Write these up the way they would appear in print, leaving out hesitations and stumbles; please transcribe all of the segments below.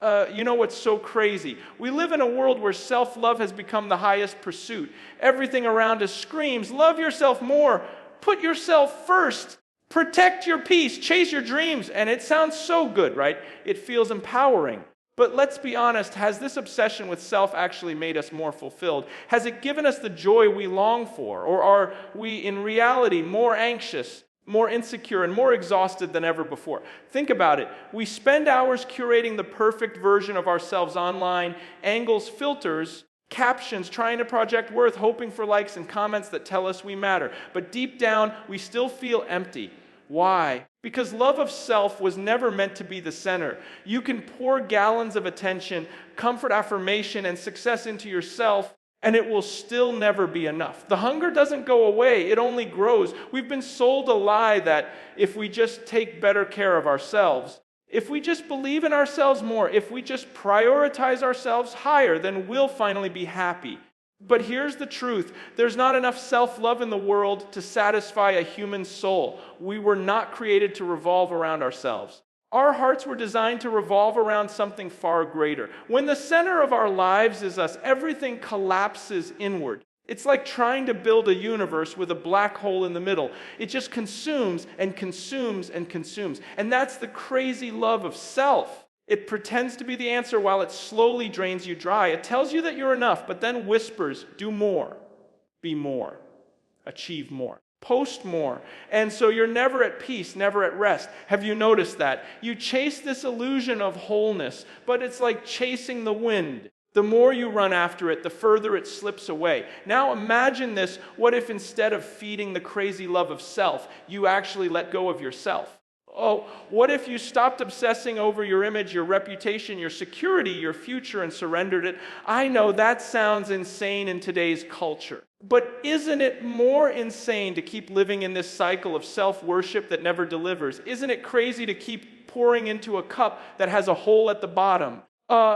You know what's so crazy? We live in a world where self-love has become the highest pursuit. Everything around us screams, love yourself more, put yourself first, protect your peace, chase your dreams. And it sounds so good, right? It feels empowering. But let's be honest, has this obsession with self actually made us more fulfilled? Has it given us the joy we long for? Or are we in reality more anxious, more insecure, and more exhausted than ever before? Think about it. We spend hours curating the perfect version of ourselves online, angles, filters, captions, trying to project worth, hoping for likes and comments that tell us we matter. But deep down, we still feel empty. Why? Because love of self was never meant to be the center. You can pour gallons of attention, comfort, affirmation, and success into yourself, and it will still never be enough. The hunger doesn't go away, it only grows. We've been sold a lie that if we just take better care of ourselves, if we just believe in ourselves more, if we just prioritize ourselves higher, then we'll finally be happy. But here's the truth. There's not enough self-love in the world to satisfy a human soul. We were not created to revolve around ourselves. Our hearts were designed to revolve around something far greater. When the center of our lives is us, everything collapses inward. It's like trying to build a universe with a black hole in the middle. It just consumes and consumes and consumes. And that's the crazy love of self. It pretends to be the answer while it slowly drains you dry. It tells you that you're enough, but then whispers, do more, be more, achieve more, post more. And so you're never at peace, never at rest. Have you noticed that? You chase this illusion of wholeness, but it's like chasing the wind. The more you run after it, the further it slips away. Now imagine this. What if instead of feeding the crazy love of self, you actually let go of yourself? Oh, what if you stopped obsessing over your image, your reputation, your security, your future, and surrendered it? I know that sounds insane in today's culture. But isn't it more insane to keep living in this cycle of self-worship that never delivers? Isn't it crazy to keep pouring into a cup that has a hole at the bottom?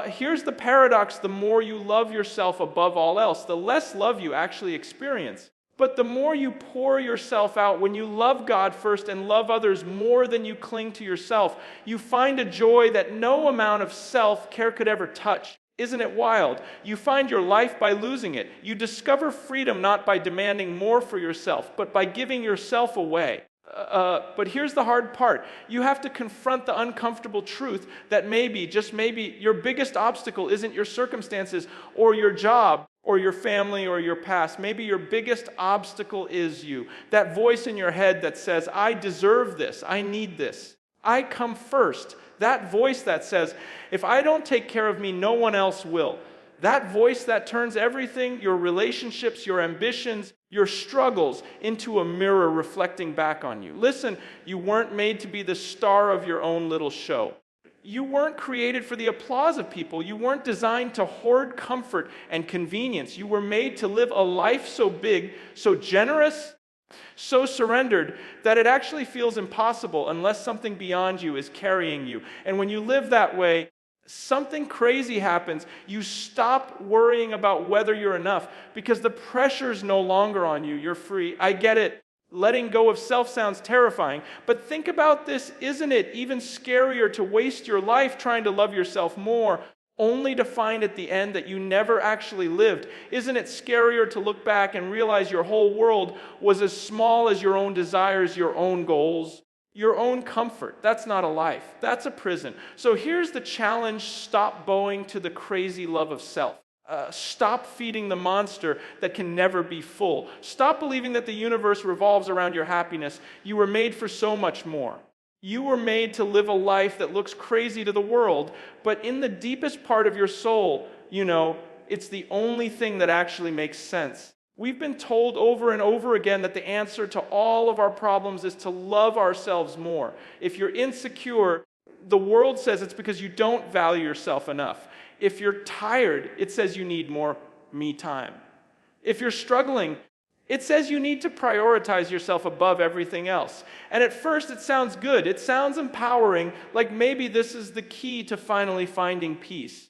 Here's the paradox. The more you love yourself above all else, the less love you actually experience. But the more you pour yourself out, when you love God first and love others more than you cling to yourself, you find a joy that no amount of self-care could ever touch. Isn't it wild? You find your life by losing it. You discover freedom not by demanding more for yourself, but by giving yourself away. But here's the hard part. You have to confront the uncomfortable truth that maybe, just maybe, your biggest obstacle isn't your circumstances or your job or your family or your past. Maybe your biggest obstacle is you. That voice in your head that says, I deserve this, I need this, I come first. That voice that says, if I don't take care of me, no one else will. That voice that turns everything, your relationships, your ambitions, your struggles, into a mirror reflecting back on you. Listen, you weren't made to be the star of your own little show. You weren't created for the applause of people. You weren't designed to hoard comfort and convenience. You were made to live a life so big, so generous, so surrendered that it actually feels impossible unless something beyond you is carrying you. And when you live that way, something crazy happens. You stop worrying about whether you're enough because the pressure's no longer on you. You're free. I get it. Letting go of self sounds terrifying. But think about this. Isn't it even scarier to waste your life trying to love yourself more, only to find at the end that you never actually lived? Isn't it scarier to look back and realize your whole world was as small as your own desires, your own goals, your own comfort? That's not a life. That's a prison. So here's the challenge. Stop bowing to the crazy love of self. Stop feeding the monster that can never be full. Stop believing that the universe revolves around your happiness. You were made for so much more. You were made to live a life that looks crazy to the world, but in the deepest part of your soul, it's the only thing that actually makes sense. We've been told over and over again that the answer to all of our problems is to love ourselves more. If you're insecure, the world says it's because you don't value yourself enough. If you're tired, it says you need more me time. If you're struggling, it says you need to prioritize yourself above everything else. And at first it sounds good. It sounds empowering, like maybe this is the key to finally finding peace.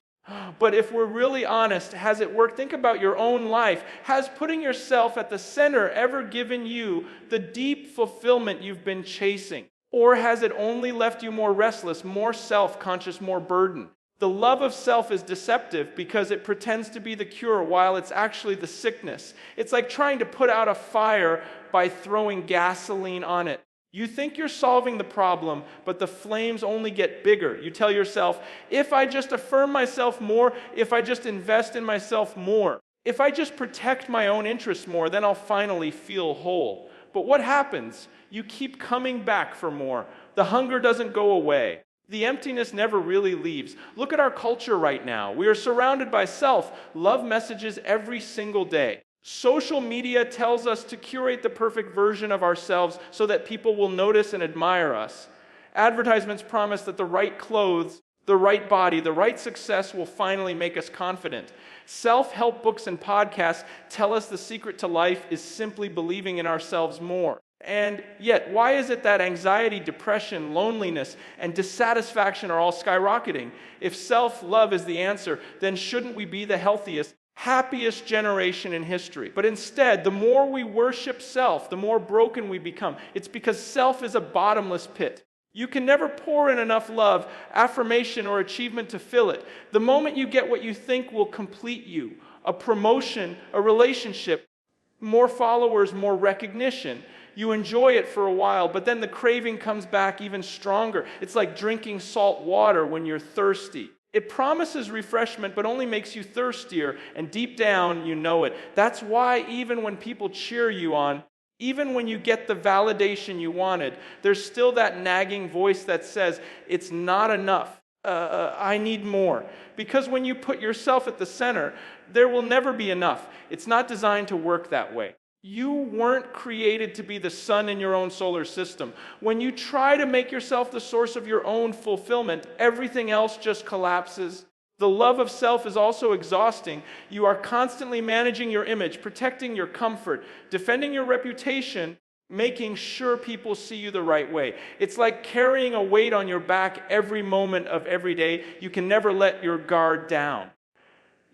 But if we're really honest, has it worked? Think about your own life. Has putting yourself at the center ever given you the deep fulfillment you've been chasing? Or has it only left you more restless, more self-conscious, more burdened? The love of self is deceptive because it pretends to be the cure while it's actually the sickness. It's like trying to put out a fire by throwing gasoline on it. You think you're solving the problem, but the flames only get bigger. You tell yourself, if I just affirm myself more, if I just invest in myself more, if I just protect my own interests more, then I'll finally feel whole. But what happens? You keep coming back for more. The hunger doesn't go away. The emptiness never really leaves. Look at our culture right now. We are surrounded by self-love messages every single day. Social media tells us to curate the perfect version of ourselves so that people will notice and admire us. Advertisements promise that the right clothes, the right body, the right success will finally make us confident. Self-help books and podcasts tell us the secret to life is simply believing in ourselves more. And yet, why is it that anxiety, depression, loneliness, and dissatisfaction are all skyrocketing? If self-love is the answer, then shouldn't we be the healthiest, happiest generation in history? But instead, the more we worship self, the more broken we become. It's because self is a bottomless pit. You can never pour in enough love, affirmation, or achievement to fill it. The moment you get what you think will complete you, a promotion, a relationship, more followers, more recognition, you enjoy it for a while, but then the craving comes back even stronger. It's like drinking salt water when you're thirsty. It promises refreshment, but only makes you thirstier, and deep down, you know it. That's why even when people cheer you on, even when you get the validation you wanted, there's still that nagging voice that says, it's not enough. I need more. Because when you put yourself at the center, there will never be enough. It's not designed to work that way. You weren't created to be the sun in your own solar system. When you try to make yourself the source of your own fulfillment, everything else just collapses. The love of self is also exhausting. You are constantly managing your image, protecting your comfort, defending your reputation, making sure people see you the right way. It's like carrying a weight on your back every moment of every day. You can never let your guard down.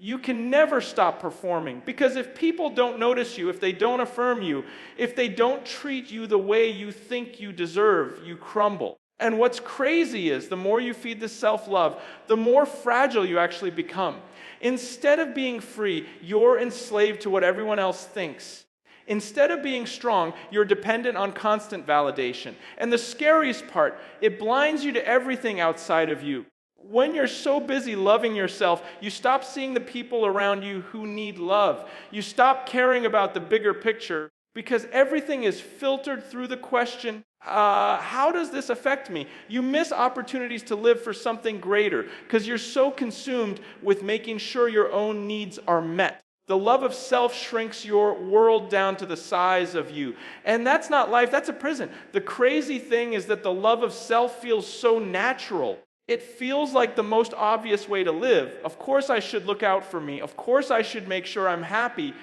You can never stop performing, because if people don't notice you, if they don't affirm you, if they don't treat you the way you think you deserve, you crumble. And what's crazy is the more you feed this self-love, the more fragile you actually become. Instead of being free, you're enslaved to what everyone else thinks. Instead of being strong, you're dependent on constant validation. And the scariest part, it blinds you to everything outside of you. When you're so busy loving yourself, you stop seeing the people around you who need love. You stop caring about the bigger picture because everything is filtered through the question, how does this affect me? You miss opportunities to live for something greater because you're so consumed with making sure your own needs are met. The love of self shrinks your world down to the size of you. And that's not life, that's a prison. The crazy thing is that the love of self feels so natural. It feels like the most obvious way to live. Of course I should look out for me. Of course I should make sure I'm happy.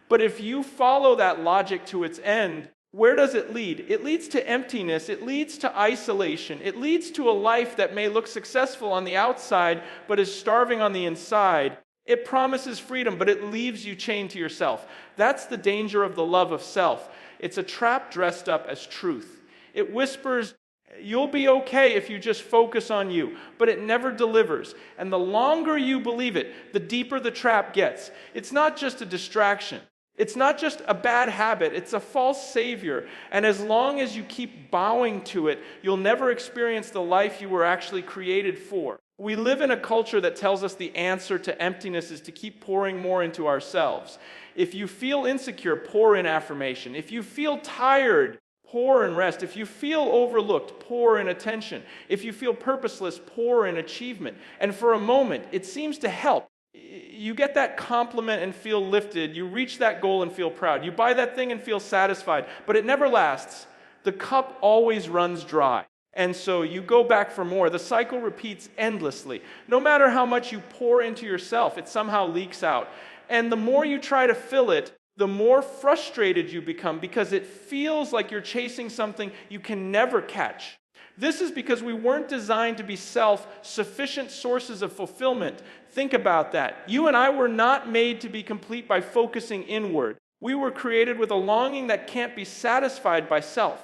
But if you follow that logic to its end, where does it lead? It leads to emptiness. It leads to isolation. It leads to a life that may look successful on the outside, but is starving on the inside. It promises freedom, but it leaves you chained to yourself. That's the danger of the love of self. It's a trap dressed up as truth. It whispers, you'll be okay if you just focus on you, but it never delivers. And the longer you believe it, the deeper the trap gets. It's not just a distraction. It's not just a bad habit. It's a false savior. And as long as you keep bowing to it, you'll never experience the life you were actually created for. We live in a culture that tells us the answer to emptiness is to keep pouring more into ourselves. If you feel insecure, pour in affirmation. If you feel tired, pour in rest. If you feel overlooked, pour in attention. If you feel purposeless, pour in achievement. And for a moment, it seems to help. You get that compliment and feel lifted. You reach that goal and feel proud. You buy that thing and feel satisfied. But it never lasts. The cup always runs dry. And so you go back for more. The cycle repeats endlessly. No matter how much you pour into yourself, it somehow leaks out. And the more you try to fill it, the more frustrated you become because it feels like you're chasing something you can never catch. This is because we weren't designed to be self-sufficient sources of fulfillment. Think about that. You and I were not made to be complete by focusing inward. We were created with a longing that can't be satisfied by self.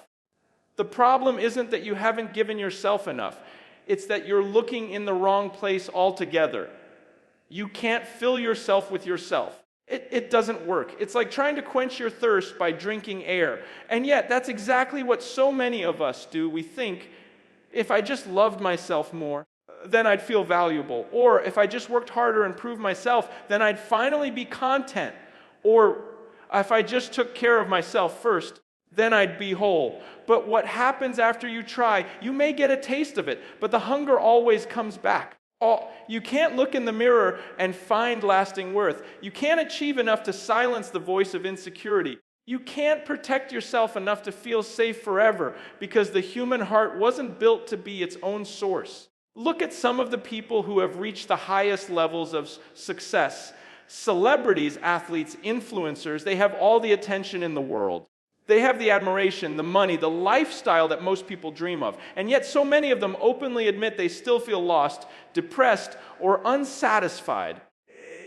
The problem isn't that you haven't given yourself enough. It's that you're looking in the wrong place altogether. You can't fill yourself with yourself. It doesn't work. It's like trying to quench your thirst by drinking air. And yet, that's exactly what so many of us do. We think, if I just loved myself more, then I'd feel valuable. Or if I just worked harder and proved myself, then I'd finally be content. Or if I just took care of myself first, then I'd be whole. But what happens after you try, you may get a taste of it, but the hunger always comes back. You can't look in the mirror and find lasting worth. You can't achieve enough to silence the voice of insecurity. You can't protect yourself enough to feel safe forever, because the human heart wasn't built to be its own source. Look at some of the people who have reached the highest levels of success. Celebrities, athletes, influencers, they have all the attention in the world. They have the admiration, the money, the lifestyle that most people dream of. And yet so many of them openly admit they still feel lost, depressed, or unsatisfied.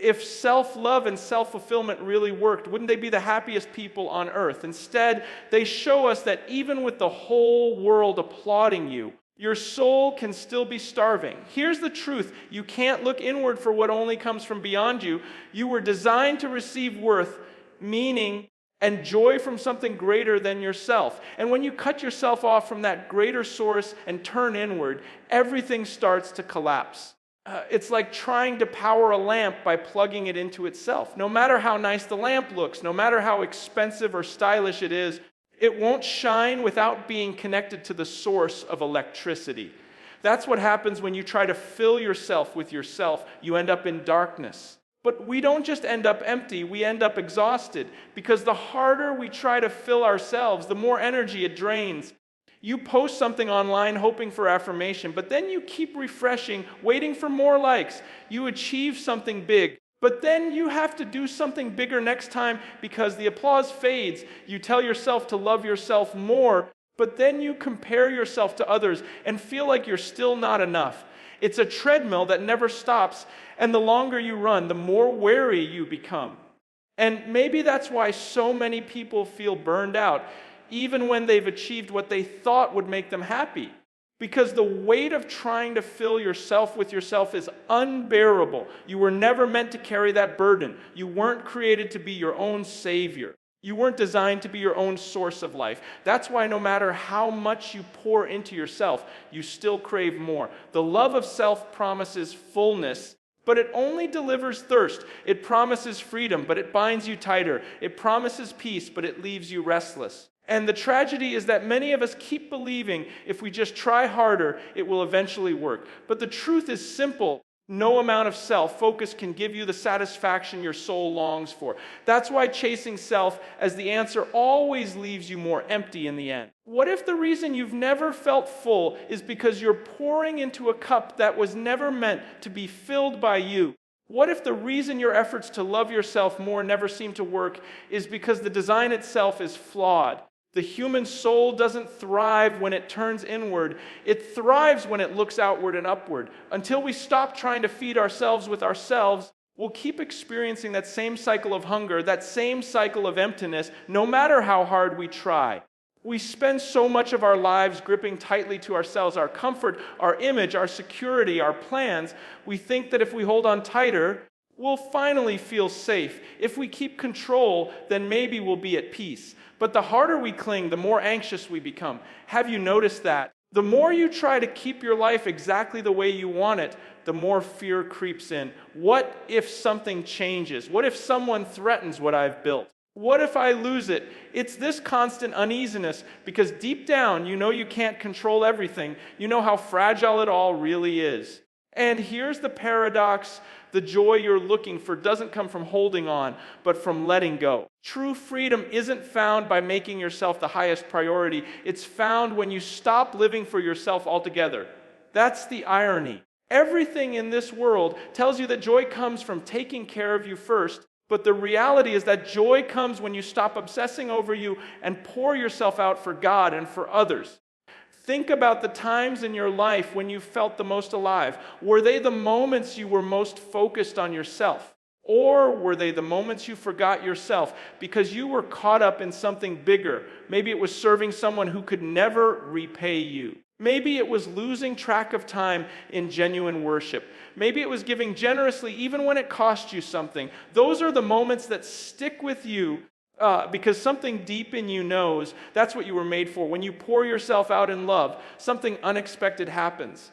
If self-love and self-fulfillment really worked, wouldn't they be the happiest people on earth? Instead, they show us that even with the whole world applauding you, your soul can still be starving. Here's the truth. You can't look inward for what only comes from beyond you. You were designed to receive worth, meaning, and joy from something greater than yourself. And when you cut yourself off from that greater source and turn inward, everything starts to collapse. It's like trying to power a lamp by plugging it into itself. No matter how nice the lamp looks, no matter how expensive or stylish it is, it won't shine without being connected to the source of electricity. That's what happens when you try to fill yourself with yourself. You end up in darkness. But we don't just end up empty, we end up exhausted, because the harder we try to fill ourselves, the more energy it drains. You post something online hoping for affirmation, but then you keep refreshing, waiting for more likes. You achieve something big, but then you have to do something bigger next time because the applause fades. You tell yourself to love yourself more, but then you compare yourself to others and feel like you're still not enough. It's a treadmill that never stops, and the longer you run, the more weary you become. And maybe that's why so many people feel burned out, even when they've achieved what they thought would make them happy. Because the weight of trying to fill yourself with yourself is unbearable. You were never meant to carry that burden. You weren't created to be your own savior. You weren't designed to be your own source of life. That's why no matter how much you pour into yourself, you still crave more. The love of self promises fullness, but it only delivers thirst. It promises freedom, but it binds you tighter. It promises peace, but it leaves you restless. And the tragedy is that many of us keep believing if we just try harder, it will eventually work. But the truth is simple. No amount of self-focus can give you the satisfaction your soul longs for. That's why chasing self as the answer always leaves you more empty in the end. What if the reason you've never felt full is because you're pouring into a cup that was never meant to be filled by you? What if the reason your efforts to love yourself more never seem to work is because the design itself is flawed? The human soul doesn't thrive when it turns inward. It thrives when it looks outward and upward. Until we stop trying to feed ourselves with ourselves, we'll keep experiencing that same cycle of hunger, that same cycle of emptiness, no matter how hard we try. We spend so much of our lives gripping tightly to ourselves, our comfort, our image, our security, our plans. We think that if we hold on tighter, we'll finally feel safe. If we keep control, then maybe we'll be at peace. But the harder we cling, the more anxious we become. Have you noticed that? The more you try to keep your life exactly the way you want it, the more fear creeps in. What if something changes? What if someone threatens what I've built? What if I lose it? It's this constant uneasiness because deep down, you know you can't control everything. You know how fragile it all really is. And here's the paradox. The joy you're looking for doesn't come from holding on, but from letting go. True freedom isn't found by making yourself the highest priority. It's found when you stop living for yourself altogether. That's the irony. Everything in this world tells you that joy comes from taking care of you first, but the reality is that joy comes when you stop obsessing over you and pour yourself out for God and for others. Think about the times in your life when you felt the most alive. Were they the moments you were most focused on yourself? Or were they the moments you forgot yourself because you were caught up in something bigger? Maybe it was serving someone who could never repay you. Maybe it was losing track of time in genuine worship. Maybe it was giving generously even when it cost you something. Those are the moments that stick with you because something deep in you knows that's what you were made for. When you pour yourself out in love, something unexpected happens.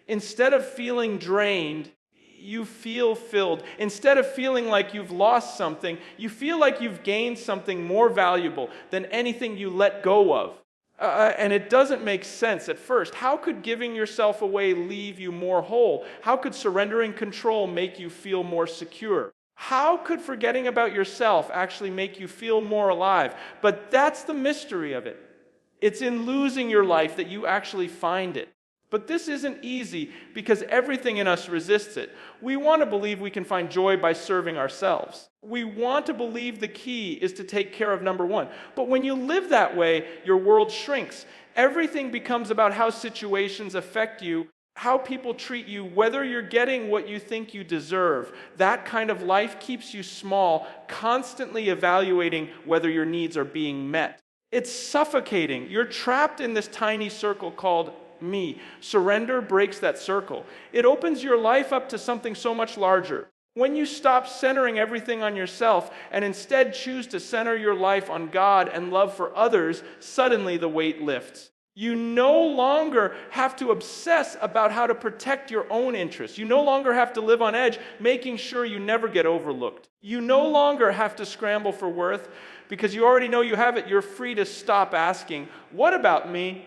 Instead of feeling drained, you feel filled. Instead of feeling like you've lost something, you feel like you've gained something more valuable than anything you let go of. And it doesn't make sense at first. How could giving yourself away leave you more whole? How could surrendering control make you feel more secure? How could forgetting about yourself actually make you feel more alive? But that's the mystery of it. It's in losing your life that you actually find it. But this isn't easy because everything in us resists it. We want to believe we can find joy by serving ourselves. We want to believe the key is to take care of number one. But when you live that way, your world shrinks. Everything becomes about how situations affect you, how people treat you, whether you're getting what you think you deserve. That kind of life keeps you small, constantly evaluating whether your needs are being met. It's suffocating. You're trapped in this tiny circle called me. Surrender breaks that circle. It opens your life up to something so much larger. When you stop centering everything on yourself and instead choose to center your life on God and love for others, suddenly the weight lifts. You no longer have to obsess about how to protect your own interests. You no longer have to live on edge, making sure you never get overlooked. You no longer have to scramble for worth because you already know you have it. You're free to stop asking, "What about me?"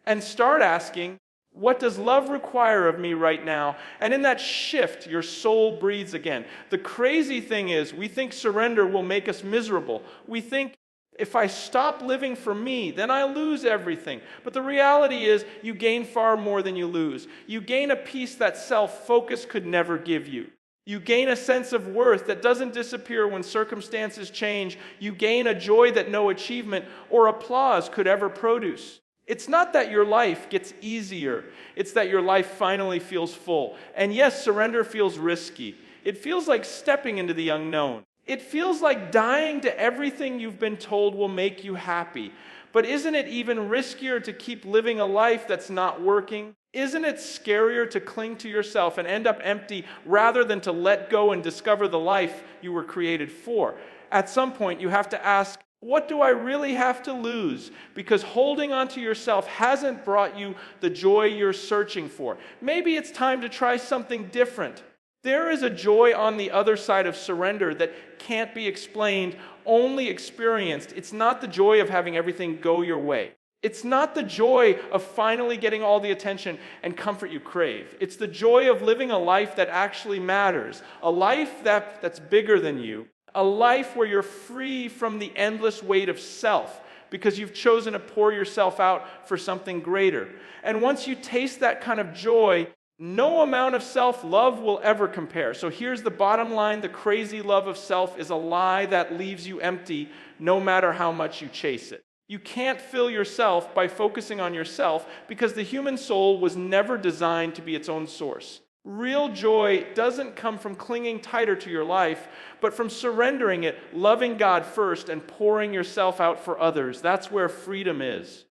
and start asking, "What does love require of me right now?" And in that shift, your soul breathes again. The crazy thing is, we think surrender will make us miserable. We think, if I stop living for me, then I lose everything. But the reality is, you gain far more than you lose. You gain a peace that self-focus could never give you. You gain a sense of worth that doesn't disappear when circumstances change. You gain a joy that no achievement or applause could ever produce. It's not that your life gets easier. It's that your life finally feels full. And yes, surrender feels risky. It feels like stepping into the unknown. It feels like dying to everything you've been told will make you happy. But isn't it even riskier to keep living a life that's not working? Isn't it scarier to cling to yourself and end up empty rather than to let go and discover the life you were created for? At some point, you have to ask, what do I really have to lose? Because holding on to yourself hasn't brought you the joy you're searching for. Maybe it's time to try something different. There is a joy on the other side of surrender that can't be explained, only experienced. It's not the joy of having everything go your way. It's not the joy of finally getting all the attention and comfort you crave. It's the joy of living a life that actually matters, a life that's bigger than you. A life where you're free from the endless weight of self because you've chosen to pour yourself out for something greater. And once you taste that kind of joy, no amount of self-love will ever compare. So here's the bottom line. The crazy love of self is a lie that leaves you empty no matter how much you chase it. You can't fill yourself by focusing on yourself because the human soul was never designed to be its own source. Real joy doesn't come from clinging tighter to your life, but from surrendering it, loving God first, and pouring yourself out for others. That's where freedom is.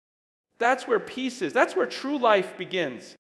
That's where peace is. That's where true life begins.